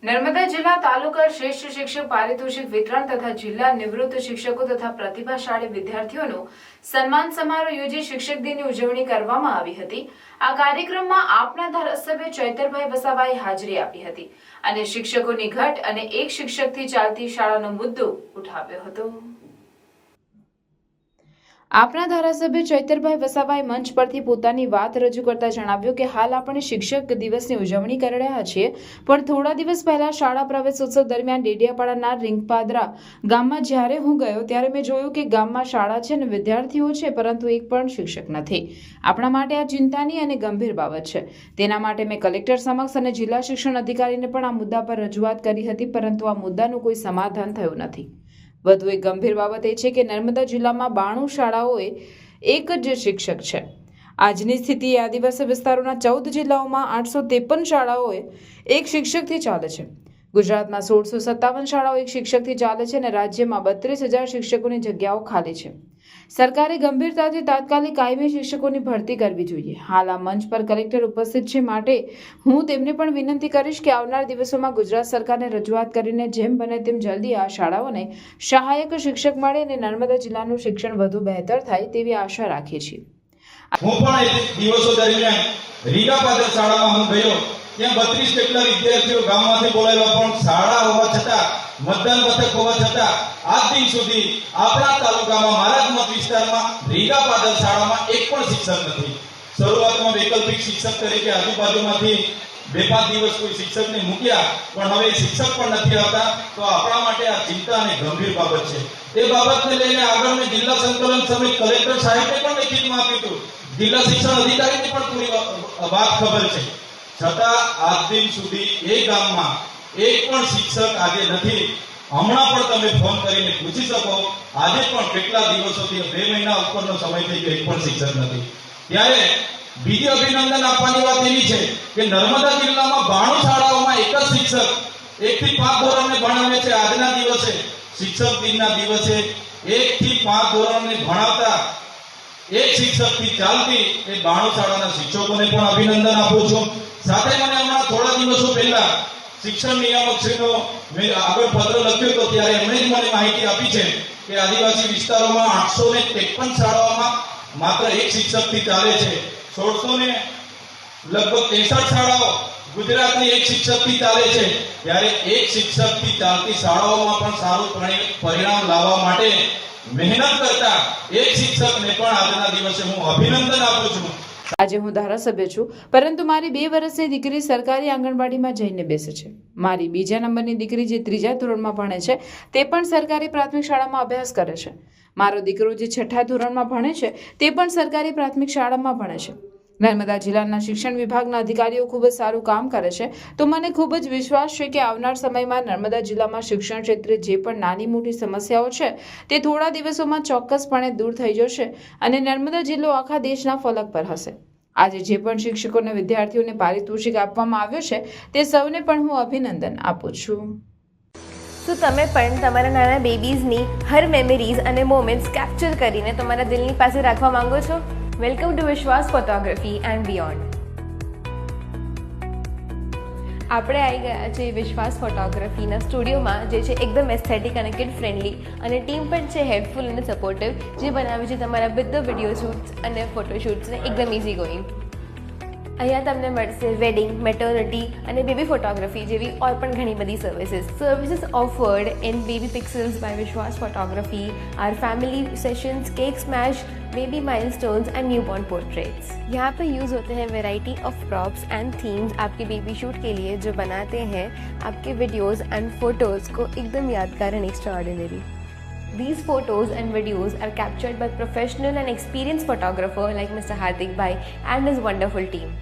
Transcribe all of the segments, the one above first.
નર્મદા જિલ્લા તાલુકા શ્રેષ્ઠ શિક્ષક પારિતોષિક વિતરણ તથા જિલ્લા નિવૃત્ત શિક્ષકો તથા પ્રતિભાશાળી વિદ્યાર્થીઓનો સન્માન સમારોહ યોજી શિક્ષક દિનની ઉજવણી કરવામાં આવી હતી। આ કાર્યક્રમમાં આપના ધારાસભ્ય ચૈતરભાઈ વસાવાએ હાજરી આપી હતી અને શિક્ષકોની ઘટ અને એક શિક્ષકથી ચાલતી શાળાનો મુદ્દો ઉઠાવ્યો હતો। આપના ધારાસભ્ય ચૈતરભાઈ વસાવાએ મંચ પરથી પોતાની વાત રજૂ કરતા જણાવ્યું કે હાલ આપણે શિક્ષક દિવસની ઉજવણી કરી રહ્યા છીએ, પણ થોડા દિવસ પહેલા શાળા પ્રવેશોત્સવ દરમિયાન ડેડિયાપાડાના રીંગપાદરા ગામમાં જ્યારે હું ગયો ત્યારે મેં જોયું કે ગામમાં શાળા છે અને વિદ્યાર્થીઓ છે, પરંતુ એક પણ શિક્ષક નથી। આપણા માટે આ ચિંતાની અને ગંભીર બાબત છે। તેના માટે મેં કલેક્ટર સમક્ષ અને જિલ્લા શિક્ષણ અધિકારીને પણ આ મુદ્દા પર રજૂઆત કરી હતી, પરંતુ આ મુદ્દાનું કોઈ સમાધાન થયું નથી। વધુ એક ગંભીર બાબત એ છે કે નર્મદા જિલ્લામાં 92 શાળાઓએ એક જ શિક્ષક છે। આજની સ્થિતિ આદિવાસી વિસ્તારોના 14 જિલ્લાઓમાં 853 શાળાઓએ એક શિક્ષકથી ચાલે છે। ગુજરાતમાં 1657 શાળાઓ એક શિક્ષકથી ચાલે છે અને રાજ્યમાં 32,000 શિક્ષકોની જગ્યાઓ ખાલી છે। સરકારે ગંભીરતાથી તાત્કાલિક કાયમી શિક્ષકોની ભરતી કરવી જોઈએ। હાલ આ મંચ પર કલેક્ટર ઉપસ્થિત છે, માટે હું તેમને પણ વિનંતી કરીશ કે આવનાર દિવસોમાં ગુજરાત સરકારને રજૂઆત કરીને જેમ બને તેમ જલ્દી આ શાળાઓને સહાયક શિક્ષક મળે અને નર્મદા જિલ્લાનું શિક્ષણ વધુ બહેતર થાય તેવી આશા રાખીએ છીએ। હું પણ દિવસો દરમિયાન રીંગાપાદર શાળામાં હું ગયો, ત્યાં 32 જેટલા વિદ્યાર્થીઓ ગામમાંથી બોલાવ્યા, પણ શાળા હોવા છતાં, મતદાન મથક હોવા છતાં આજ દિન સુધી આપણા તાલુકામાં મારા જ મત વિસ્તારમાં રીંગાપાદર શાળામાં એક પણ શિક્ષક નથી। શરૂઆતમાં વૈકલ્પિક શિક્ષક તરીકે આજુબાજુમાંથી 2-5 દિવસ કોઈ શિક્ષકને મૂક્યા, પણ હવે શિક્ષક પણ નથી આવતા, તો આપણા માટે આ ચિંતા અને ગંભીર બાબત છે। તે બાબતને લઈને આગળ મેં જિલ્લા સંકલન સમિતિ કલેક્ટર સાહેબને પણ લેખિતમાં આપ્યું હતું, જિલ્લા શિક્ષણ અધિકારીને પણ પૂરી વાત ખબર છે, છતાં આજ દિન સુધી એ ગામમાં એક પણ શિક્ષક આજે નથી। હમણાં પણ તમે ફોન કરીને પૂછી શકો, આજે પણ કેટલા દિવસોથી 2 મહિના ઉપરનો સમય થઈ ગયો, એક પણ શિક્ષક નથી। ત્યારે બીજી અભિનંદન આપવાની વાત એવી છે કે નર્મદા જિલ્લામાં 92 શાળાઓમાં એક જ શિક્ષક 1 થી 5 ધોરણને ભણાવે છે। આજના દિવસે શિક્ષક દિનના દિવસે 1 થી 5 ધોરણને ભણાવતા એક શિક્ષકથી ચાલતી એ 92 શાળાના શિક્ષકોને પણ અભિનંદન આપું છું। સાથે મને હમણાં થોડા દિવસો પહેલા શિક્ષણ નિયામક શ્રીનો મેં આગળ પત્ર લખ્યો હતો, ત્યારે એમણે જ મને માહિતી આપી છે કે આદિવાસી વિસ્તારોમાં 853 શાળાઓમાં માત્ર એક શિક્ષકથી ચાલે છે। 1600 લગભગ 63 શાળાઓ ગુજરાતની એક શિક્ષકથી ચાલે છે। ત્યારે એક શિક્ષકથી ચાલતી શાળાઓમાં પણ સારું પરિણામ લાવવા માટે મહેનત કરતા એક શિક્ષકને પણ આજના દિવસે હું અભિનંદન આપું છું। આજે હું ધારાસભ્ય છું, પરંતુ મારી 2 વર્ષની દીકરી સરકારી આંગણવાડીમાં જઈને બેસે છે। મારી બીજા નંબરની દીકરી જે 3જા ધોરણમાં ભણે છે તે પણ સરકારી પ્રાથમિક શાળામાં અભ્યાસ કરે છે। મારો દીકરો જે 6ઠા ધોરણમાં ભણે છે તે પણ સરકારી પ્રાથમિક શાળામાં ભણે છે। નર્મદા જિલ્લાના શિક્ષણ વિભાગના અધિકારીઓ ખૂબ જ સારું કામ કરે છે, તો મને ખૂબ જ વિશ્વાસ છે કે આવનાર સમયમાં નર્મદા જિલ્લામાં શિક્ષણ ક્ષેત્રે જે પણ નાની મોટી સમસ્યાઓ છે તે થોડા દિવસોમાં ચોક્કસપણે દૂર થઈ જશે અને નર્મદા જિલ્લો આખા દેશના ફલક પર હશે। આજે જે પણ શિક્ષકોને વિદ્યાર્થીઓને પારિતોષિક આપવામાં આવ્યો છે તે સૌને પણ હું અભિનંદન આપું છું। તો તમે પણ તમારા નાના બેબીઝની હર મેમરીઝ અને મોમેન્ટ્સ કેપ્ચર કરીને તમારા દિલની પાસે રાખવા માંગો છો? વેલકમ ટુ વિશ્વાસ ફોટોગ્રાફી એન્ડ બિયોન્ડ। આપણે આવી ગયા છે વિશ્વાસ ફોટોગ્રાફીના સ્ટુડિયોમાં, જે છે એકદમ એસ્થેટિક અને કિડ ફ્રેન્ડલી, અને ટીમ પણ છે હેલ્પફુલ અને સપોર્ટિવ, જે બનાવે છે તમારા બધા વિડીયો શૂટ્સ અને ફોટોશૂટ્સને એકદમ ઇઝી ગોઈંગ। અહીંયા તમને મળશે વેડિંગ, મેટર્નિટી અને બેબી ફોટોગ્રાફી જેવી ઓર પણ ઘણી બધી services offered in baby pixels by Vishwas photography, our family sessions, cake smash, baby milestones and newborn portraits. यहाँ पर यूज़ होते हैं variety of props and themes आपके बेबी शूट के लिए, जो बनाते हैं आपके वीडियोज़ एंड फोटोज़ को एकदम यादगार and extraordinary. These photos and videos are captured by professional and experienced photographer like Mr. Hardik Bhai and his wonderful team.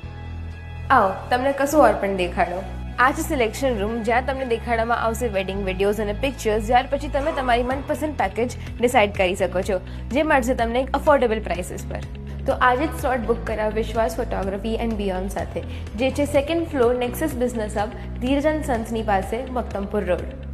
आओ તમને કશું ઓર પણ દેખાડો। આ છે સિલેક્શન રૂમ, જ્યાં તમને દેખાડવામાં આવશે વેડિંગ વિડીયોઝ અને પિક્ચર્સ, જ્યાર પછી તમે તમારી મનપસંદ પેકેજ ડિસાઇડ કરી શકો છો, જે મળશે તમને એક અફોર્ડેબલ પ્રાઇસીસ પર। તો આજે જ સ્લોટ બુક કરાવો વિશ્વાસ ફોટોગ્રાફી એન્ડ બિયોન્ડ સાથે, જે છે 2nd floor nexus business hub, Dhiraj and સન્સની પાસે, મક્તમપુર રોડ।